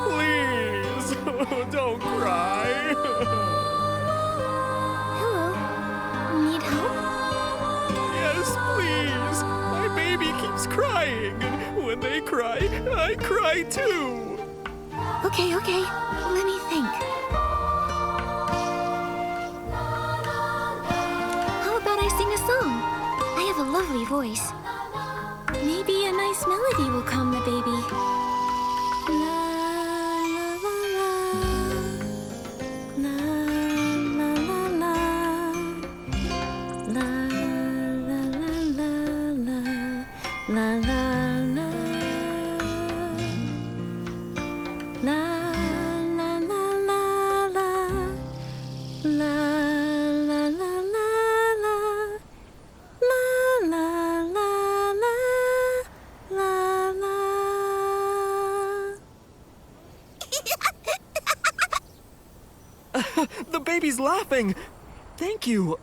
Please, don't cry. Hello. Need help? Yes, please. My baby keeps crying, and when they cry, I cry too. Okay. Let me think. How about I sing a song? I have a lovely voice. Maybe a nice melody will calm the baby. La la la la. La la la la. La la la la. La la la. La la la la la. La la la la la. La la la la. La la. The baby's laughing. Thank you.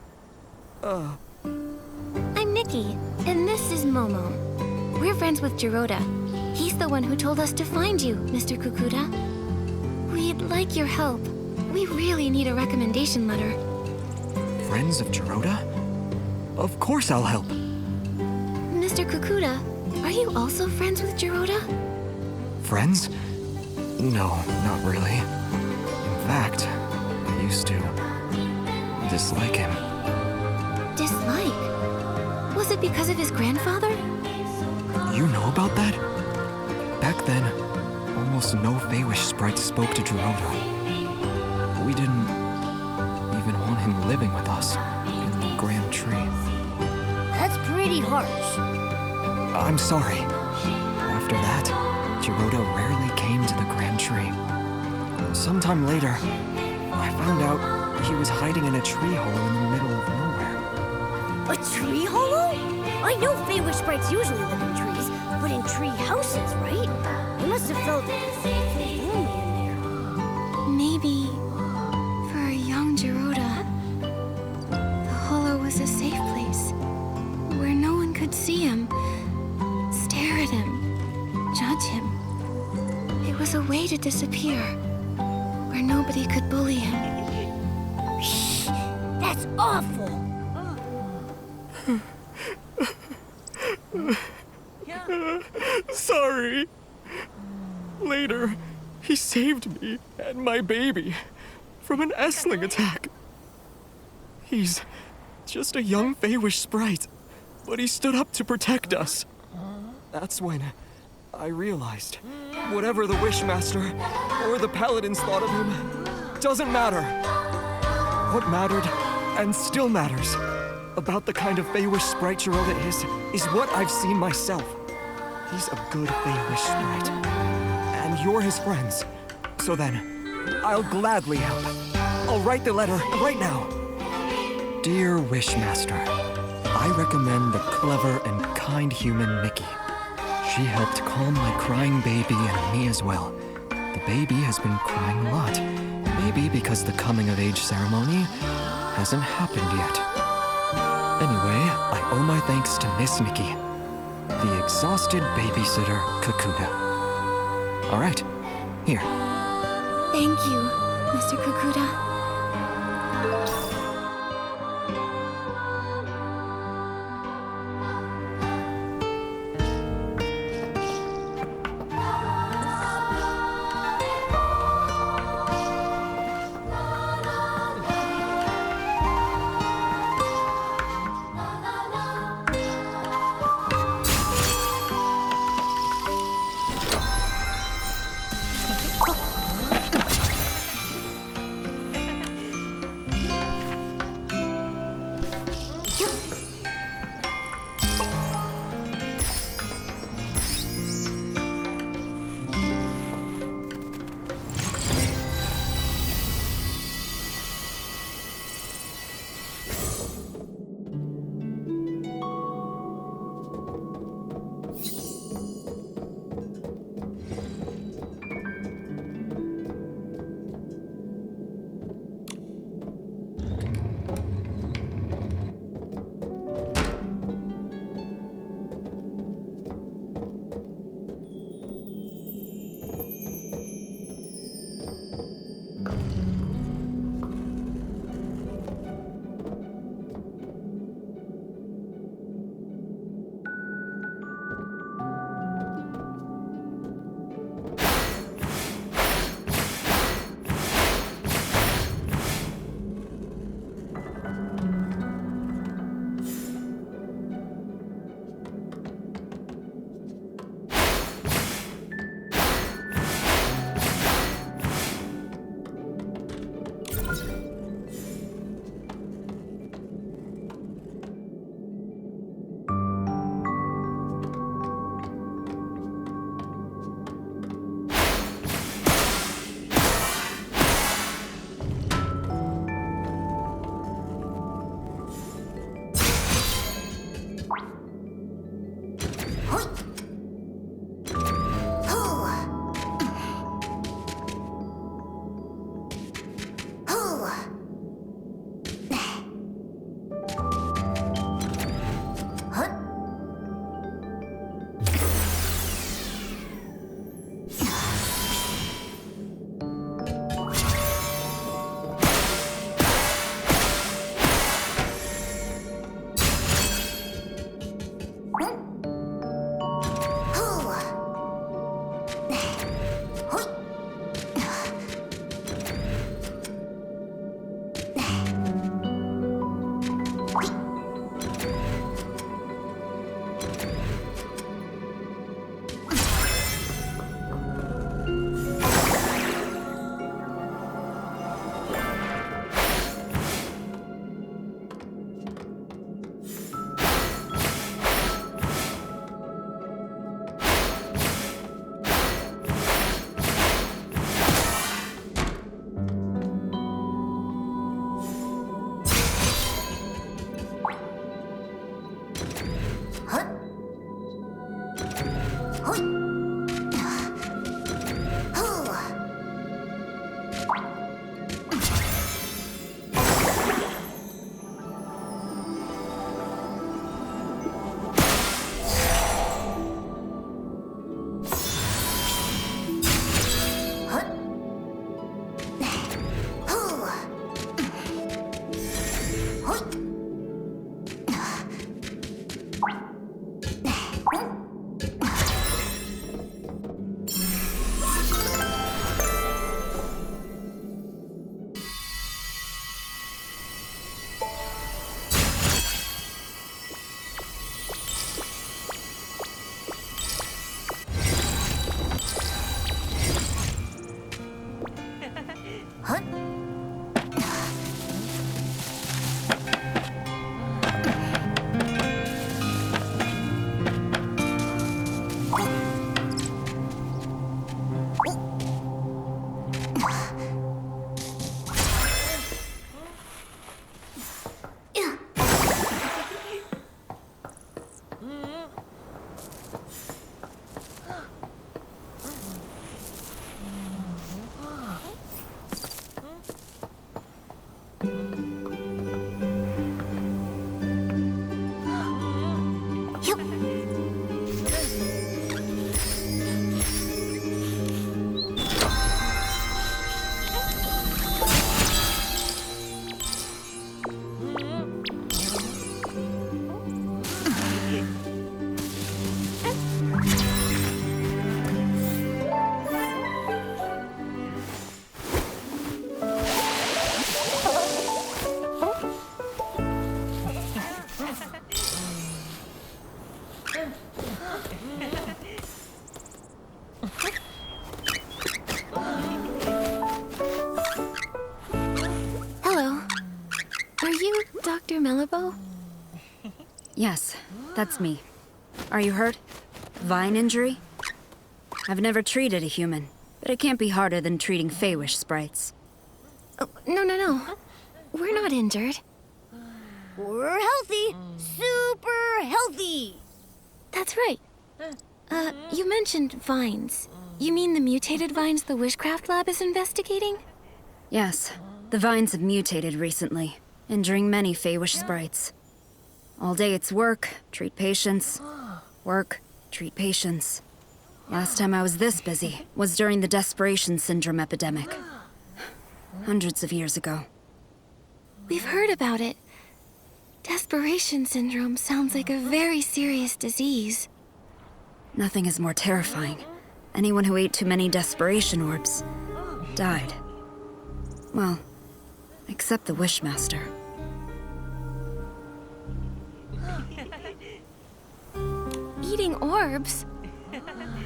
I'm Nikki, and this is Momo. We're friends with Jiroda. He's the one who told us to find you, Mr. Kukuda. We'd like your help. We really need a recommendation letter. Friends of Jiroda? Of course I'll help. Mr. Kukuda, are you also friends with Jiroda? Friends? No, not really. In fact, I used to dislike him. Dislike? Was it because of his grandfather? You know about that? Back then, almost no Feywish sprites spoke to Jiroda. We didn't even want him living with us in the Grand Tree. That's pretty harsh. I'm sorry. After that, Jiroda rarely came to the Grand Tree. Sometime later, I found out he was hiding in a tree hollow in the middle of nowhere. A tree hollow? I know Feywish sprites usually live in trees, but in tree houses, right? They must have felt lonely in there. Maybe for a young Jiroda, the hollow was a safe place where no one could see him, stare at him, judge him. It was a way to disappear where nobody could bully him. That's awful! Sorry. Later, he saved me and my baby from an Essling attack. He's just a young Feywish sprite, but he stood up to protect us. That's when I realized whatever the Wishmaster or the Paladins thought of him doesn't matter. What mattered, and still matters, about the kind of Feywish sprite Jiroda is what I've seen myself. He's a good Feywish sprite, and you're his friends. So then, I'll gladly help. I'll write the letter right now. Dear Wishmaster, I recommend the clever and kind human Nikki. She helped calm my crying baby and me as well. The baby has been crying a lot, maybe because the coming-of-age ceremony hasn't happened yet. Anyway, I owe my thanks to Miss Nikki, the exhausted babysitter Kukuda. All right, here. Thank you, Mr. Kukuda. Hello. Are you Dr. Melabo? Yes, that's me. Are you hurt? Vine injury? I've never treated a human, but it can't be harder than treating Feywish sprites. Oh, no. We're not injured. We're healthy. Super healthy. That's right. You mentioned vines. You mean the mutated vines the Wishcraft Lab is investigating? Yes, the vines have mutated recently, injuring many Feywish sprites. All day it's work, treat patients. Work, treat patients. Last time I was this busy was during the Desperation Syndrome epidemic. Hundreds of years ago. We've heard about it. Desperation syndrome sounds like a very serious disease. Nothing is more terrifying. Anyone who ate too many desperation orbs died. Well, except the Wishmaster. Eating orbs?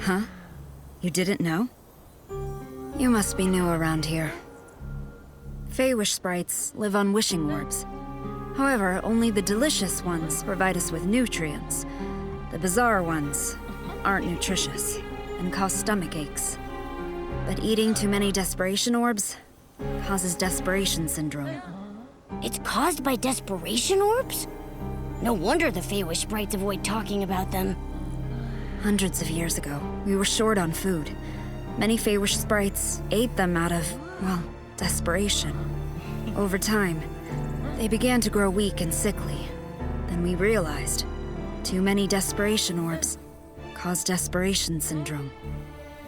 Huh? You didn't know? You must be new around here. Feywish sprites live on wishing orbs. However, only the delicious ones provide us with nutrients. The bizarre ones aren't nutritious and cause stomach aches. But eating too many desperation orbs causes desperation syndrome. It's caused by desperation orbs? No wonder the Feywish sprites avoid talking about them. Hundreds of years ago, we were short on food. Many Feywish sprites ate them out of, well, desperation. Over time, they began to grow weak and sickly. Then we realized too many desperation orbs cause desperation syndrome.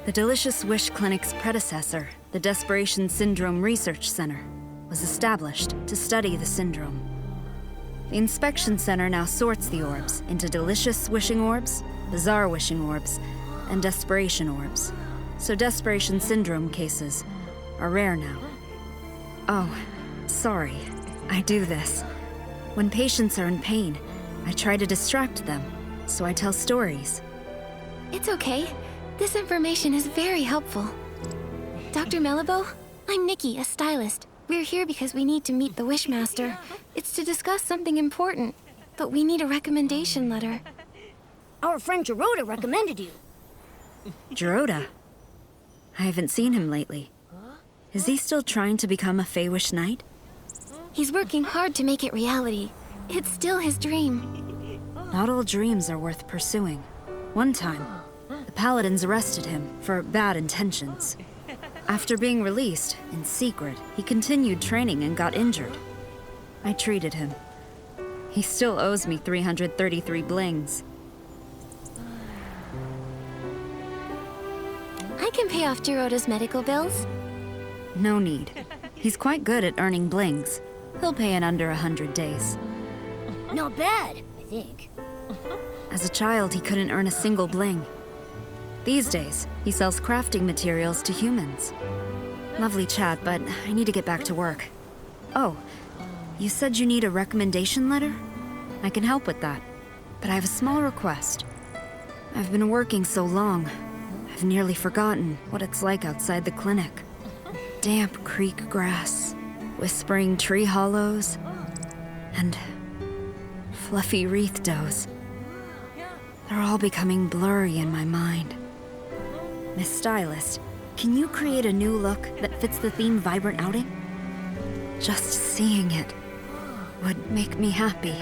The Delicious Wish Clinic's predecessor, the Desperation Syndrome Research Center, was established to study the syndrome. The inspection center now sorts the orbs into delicious wishing orbs, bizarre wishing orbs, and desperation orbs. So desperation syndrome cases are rare now. Oh, sorry. I do this. When patients are in pain, I try to distract them, so I tell stories. It's okay. This information is very helpful. Dr. Melabo, I'm Nikki, a stylist. We're here because we need to meet the Wishmaster. It's to discuss something important, but we need a recommendation letter. Our friend Gerota recommended you. Gerota? I haven't seen him lately. Is he still trying to become a Feywish knight? He's working hard to make it reality. It's still his dream. Not all dreams are worth pursuing. One time, the Paladins arrested him for bad intentions. After being released, in secret, he continued training and got injured. I treated him. He still owes me 333 blings. I can pay off Gerota's medical bills. No need. He's quite good at earning blings. He'll pay in under 100 days. Not bad, I think. As a child, he couldn't earn a single bling. These days, he sells crafting materials to humans. Lovely chat, but I need to get back to work. Oh, you said you need a recommendation letter? I can help with that, but I have a small request. I've been working so long, I've nearly forgotten what it's like outside the clinic. Damp creek grass, whispering tree hollows, and fluffy wreath does. They're all becoming blurry in my mind. Miss Stylist, Can you create a new look that fits the theme Vibrant Outing? Just seeing it would make me happy.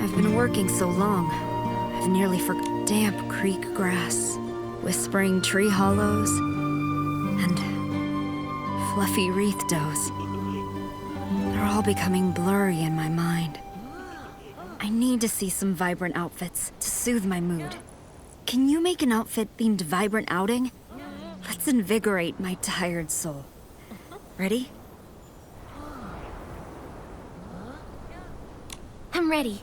I've been working so long, I've nearly forgot damp creek grass, whispering tree hollows, and fluffy wreath does. They're all becoming blurry in my mind. I need to see some vibrant outfits to soothe my mood. Can you make an outfit themed Vibrant Outing? Let's invigorate my tired soul. Ready? I'm ready.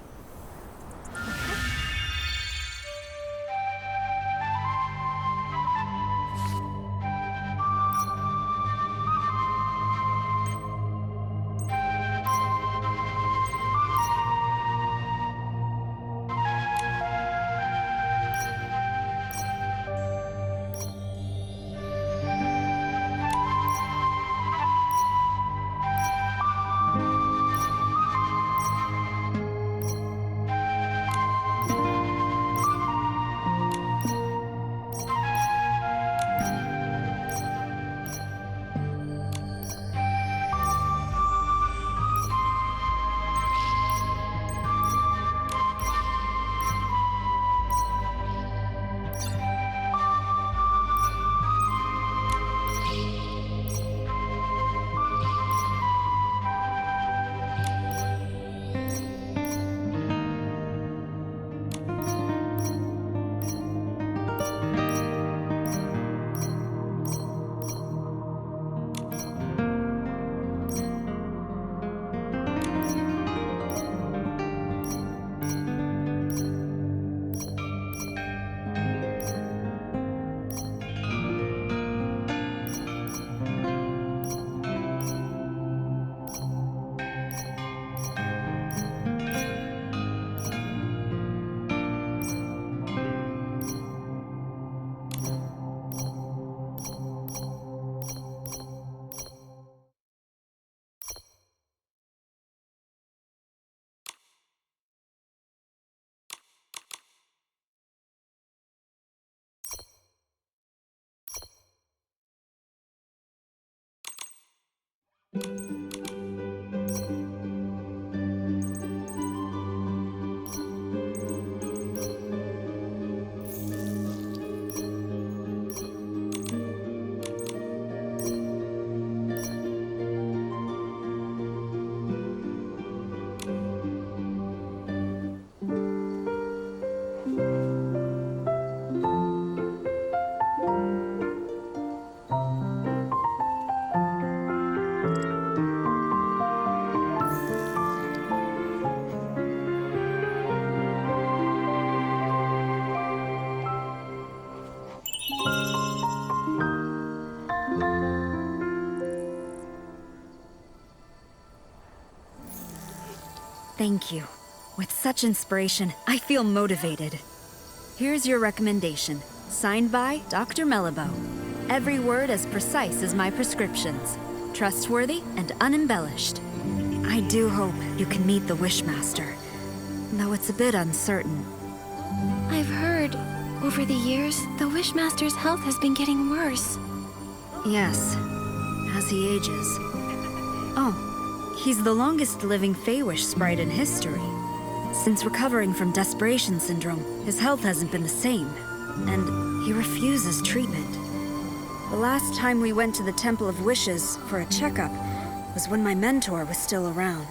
Thank you. With such inspiration, I feel motivated. Here's your recommendation, signed by Dr. Mellibo. Every word as precise as my prescriptions. Trustworthy and unembellished. I do hope you can meet the Wishmaster, though it's a bit uncertain. I've heard, over the years, the Wishmaster's health has been getting worse. Yes, as he ages. Oh, he's the longest living Feywish sprite in history. Since recovering from Desperation Syndrome, his health hasn't been the same, and he refuses treatment. The last time we went to the Temple of Wishes for a checkup was when my mentor was still around.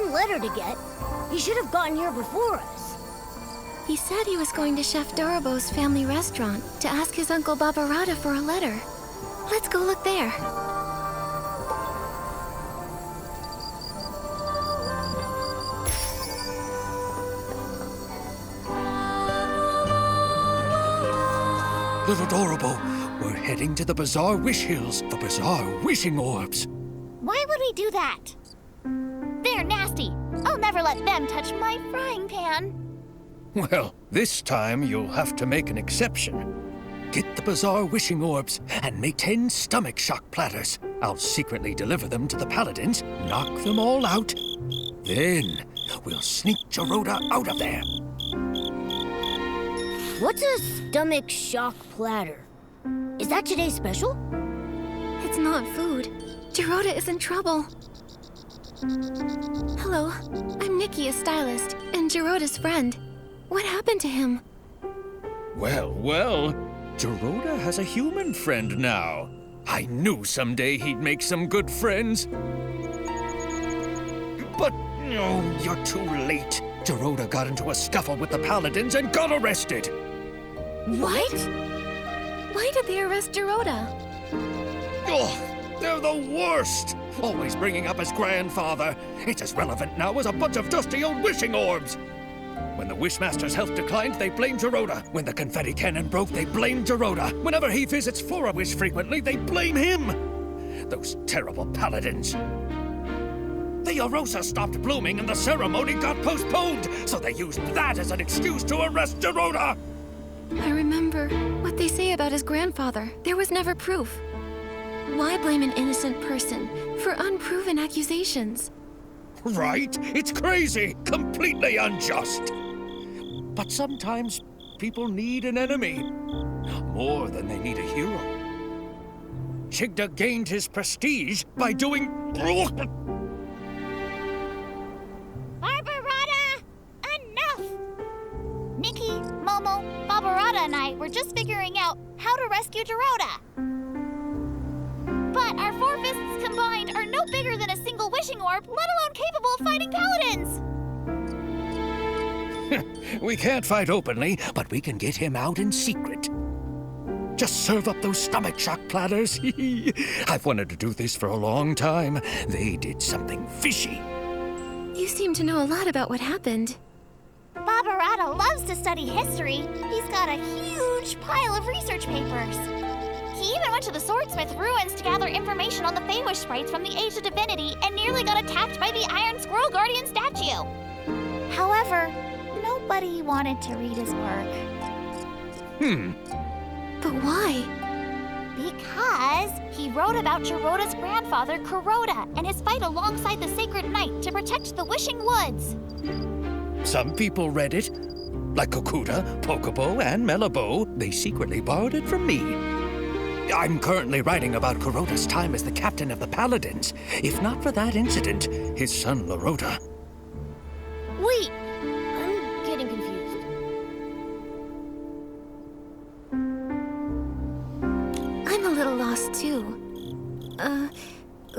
one letter to get. He should have gotten here before us. He said he was going to Chef Dorobo's family restaurant to ask his Uncle Barbarata for a letter. Let's go look there. Little Dorobo, we're heading to the Bazaar Wish Hills for Bazaar Wishing Orbs. Why would we do that? They're nasty. I'll never let them touch my frying pan. Well, this time you'll have to make an exception. Get the Bazaar Wishing Orbs and make 10 stomach shock platters. I'll secretly deliver them to the Paladins, knock them all out. Then we'll sneak Geroda out of there. What's a stomach shock platter? Is that today's special? It's not food. Geroda is in trouble. Hello, I'm Nikki, a stylist, and Geroda's friend. What happened to him? Well, Geroda has a human friend now. I knew someday he'd make some good friends. But, no, you're too late. Geroda got into a scuffle with the Paladins and got arrested. What? Why did they arrest Geroda? Oh, they're the worst! Always bringing up his grandfather. It's as relevant now as a bunch of dusty old wishing orbs. When the Wishmaster's health declined, they blamed Geroda. When the confetti cannon broke, they blamed Geroda. Whenever he visits For-a-Wish frequently, they blame him. Those terrible Paladins. The Arosa stopped blooming and the ceremony got postponed, so they used that as an excuse to arrest Geroda. I remember what they say about his grandfather. There was never proof. Why blame an innocent person for unproven accusations? Right? It's crazy. Completely unjust. But sometimes people need an enemy. More than they need a hero. Chigda gained his prestige by doing... Barbarata! Enough! Nikki, Momo, Barbarata and I were just figuring out how to rescue Geroda. But our 4 fists combined are no bigger than a single wishing orb, let alone capable of fighting paladins! We can't fight openly, but we can get him out in secret. Just serve up those stomach shock platters. I've wanted to do this for a long time. They did something fishy. You seem to know a lot about what happened. Barbarata loves to study history. He's got a huge pile of research papers. He even went to the Swordsmith ruins to gather information on the Feywish sprites from the Age of Divinity and nearly got attacked by the Iron Squirrel Guardian statue. However, nobody wanted to read his work. But why? Because he wrote about Geroda's grandfather, Kuroda, and his fight alongside the Sacred Knight to protect the Wishing Woods. Some people read it. Like Kokuda, Pokobo, and Melabo, they secretly borrowed it from me. I'm currently writing about Kuroda's time as the captain of the Paladins. If not for that incident, his son Lorota. Wait, I'm getting confused. I'm a little lost too.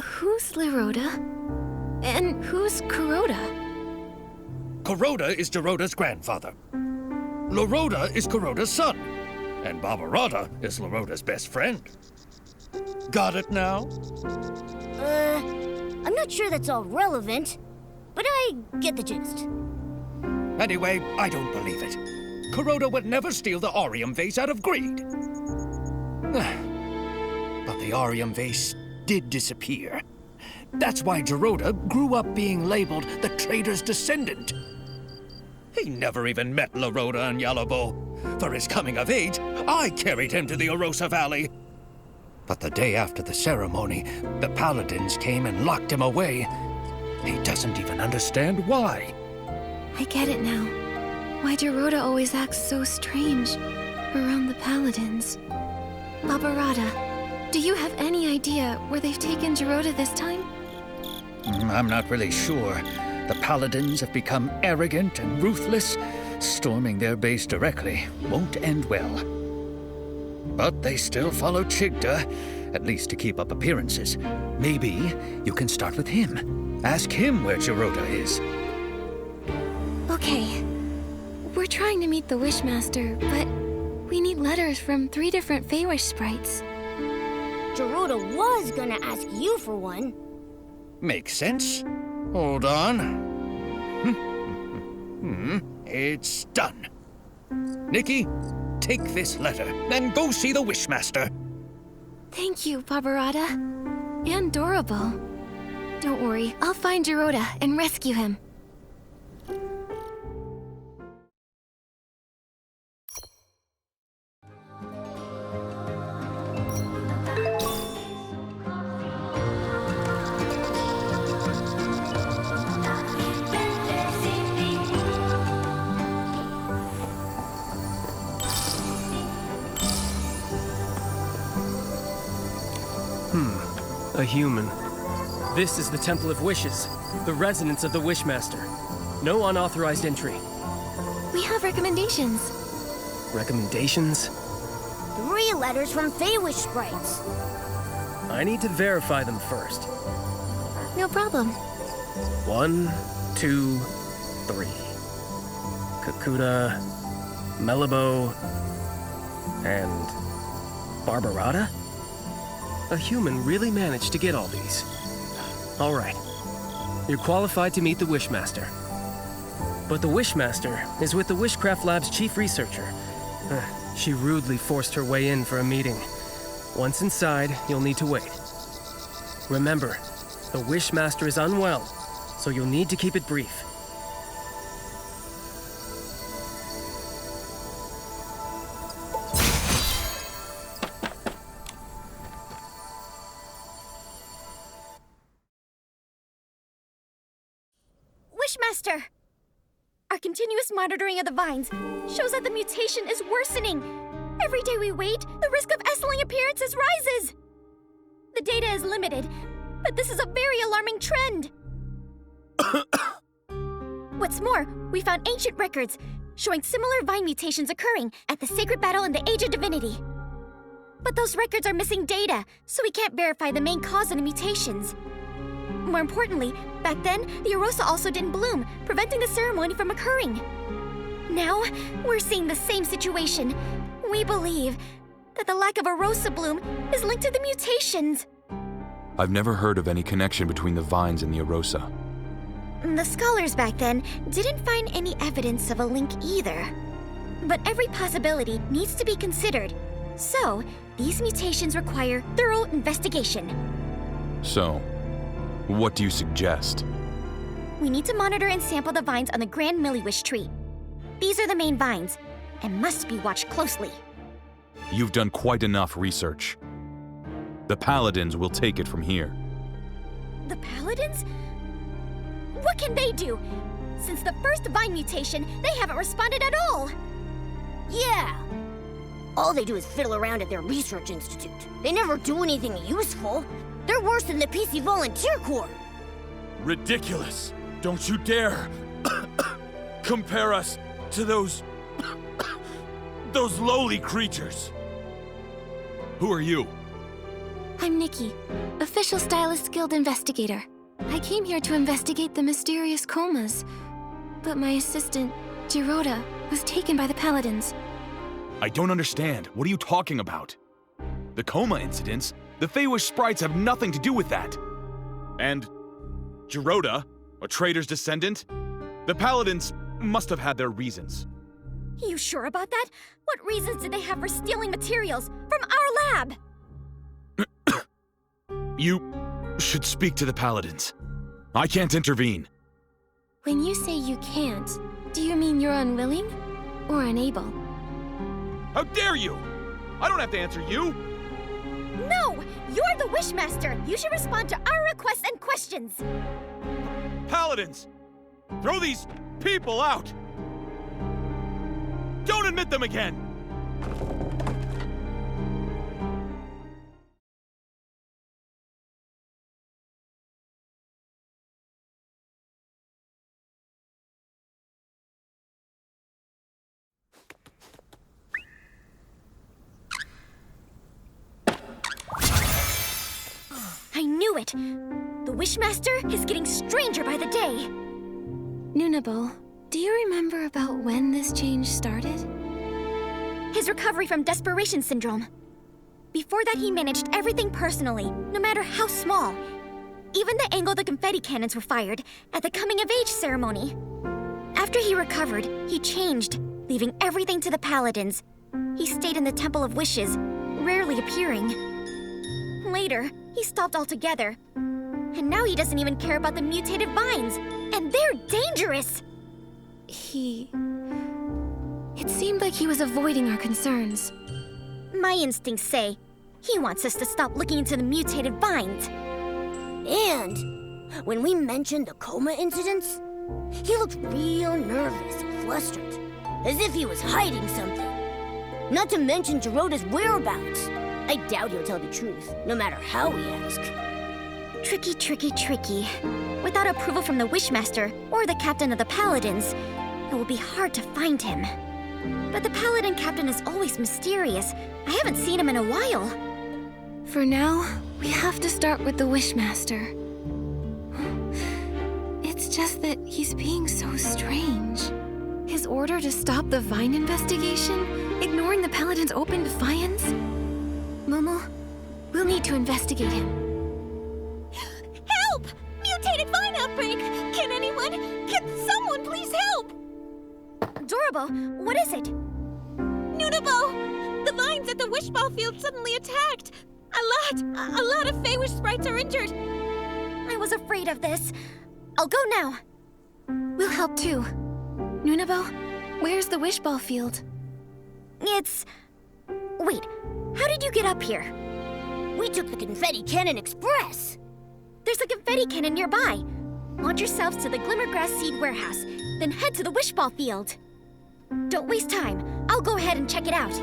Who's Lorota? And who's Kuroda? Kuroda is Geroda's grandfather. Lorota is Kuroda's son. And Barbarata is Lorota's best friend. Got it now? I'm not sure that's all relevant, but I get the gist. Anyway, I don't believe it. Kuroda would never steal the Aurium vase out of greed. But the Aurium vase did disappear. That's why Geroda grew up being labeled the traitor's descendant. He never even met Lorota and Yalabo. For his coming of age, I carried him to the Arosa Valley. But the day after the ceremony, the Paladins came and locked him away. He doesn't even understand why. I get it now. Why Geroda always acts so strange around the Paladins. Barbarata, do you have any idea where they've taken Geroda this time? I'm not really sure. The Paladins have become arrogant and ruthless. Storming their base directly won't end well. But they still follow Chigda, at least to keep up appearances. Maybe you can start with him. Ask him where Geroda is. Okay. We're trying to meet the Wishmaster, but we need letters from 3 different Feywish sprites. Geroda was gonna ask you for one. Makes sense. Hold on. It's done. Nikki, take this letter and go see the Wishmaster. Thank you, Barbarata. And Dorable. Don't worry, I'll find Geroda and rescue him. A human. This is the Temple of Wishes, the residence of the Wishmaster. No unauthorized entry. We have recommendations. Recommendations? 3 letters from Feywish sprites. I need to verify them first. No problem. 1, 2, 3. Kakuta, Melabo, and Barbarata? A human really managed to get all these. All right. You're qualified to meet the Wishmaster. But the Wishmaster is with the Wishcraft Lab's chief researcher. She rudely forced her way in for a meeting. Once inside, you'll need to wait. Remember, the Wishmaster is unwell, so you'll need to keep it brief. Wishmaster! Our continuous monitoring of the vines shows that the mutation is worsening. Every day we wait, the risk of Essling appearances rises. The data is limited, but this is a very alarming trend. What's more, we found ancient records showing similar vine mutations occurring at the Sacred Battle in the Age of Divinity. But those records are missing data, so we can't verify the main cause of the mutations. More importantly, back then, the Arosa also didn't bloom, preventing the ceremony from occurring. Now, we're seeing the same situation. We believe that the lack of Arosa bloom is linked to the mutations. I've never heard of any connection between the vines and the Arosa. The scholars back then didn't find any evidence of a link either. But every possibility needs to be considered. So, these mutations require thorough investigation. So, what do you suggest? We need to monitor and sample the vines on the Grand Milliwish tree. These are the main vines, and must be watched closely. You've done quite enough research. The Paladins will take it from here. The Paladins? What can they do? Since the first vine mutation, they haven't responded at all. Yeah. All they do is fiddle around at their research institute. They never do anything useful. They're worse than the PC Volunteer Corps. Ridiculous! Don't you dare compare us to those lowly creatures. Who are you? I'm Nikki, Official Stylist Guild Investigator. I came here to investigate the mysterious comas, but my assistant, Geroda, was taken by the Paladins. I don't understand. What are you talking about? The coma incidents? The Feywish sprites have nothing to do with that. And Geroda, a traitor's descendant? The Paladins must have had their reasons. You sure about that? What reasons did they have for stealing materials from our lab? You should speak to the Paladins. I can't intervene. When you say you can't, do you mean you're unwilling or unable? How dare you! I don't have to answer you! No! You're the Wishmaster! You should respond to our requests and questions! Paladins! Throw these people out! Don't admit them again! I knew knew it! The Wishmaster is getting stranger by the day! Nunabo, do you remember about when this change started? His recovery from desperation syndrome. Before that, he managed everything personally, no matter how small. Even the angle the confetti cannons were fired at the coming-of-age ceremony. After he recovered, he changed, leaving everything to the Paladins. He stayed in the Temple of Wishes, rarely appearing. Later, he stopped altogether. And now he doesn't even care about the mutated vines, and they're dangerous! It seemed like he was avoiding our concerns. My instincts say he wants us to stop looking into the mutated vines. And when we mentioned the coma incidents, he looked real nervous and flustered, as if he was hiding something. Not to mention Geroda's whereabouts. I doubt he'll tell the truth, no matter how we ask. Tricky, tricky, tricky. Without approval from the Wishmaster or the captain of the Paladins, it will be hard to find him. But the Paladin captain is always mysterious. I haven't seen him in a while. For now, we have to start with the Wishmaster. It's just that he's being so strange. His order to stop the Vine investigation, ignoring the Paladin's open defiance. Momo, we'll need to investigate him. Help! Mutated vine outbreak! Can someone please help? Dorabo, what is it? Nunabo! The vines at the Wishball Field suddenly attacked! A lot of Feywish sprites are injured! I was afraid of this. I'll go now. We'll help too. Nunabo, where's the Wishball Field? It's... Wait, how did you get up here? We took the Confetti Cannon Express! There's a confetti cannon nearby. Launch yourselves to the Glimmergrass Seed Warehouse, then head to the Wishball Field. Don't waste time. I'll go ahead and check it out.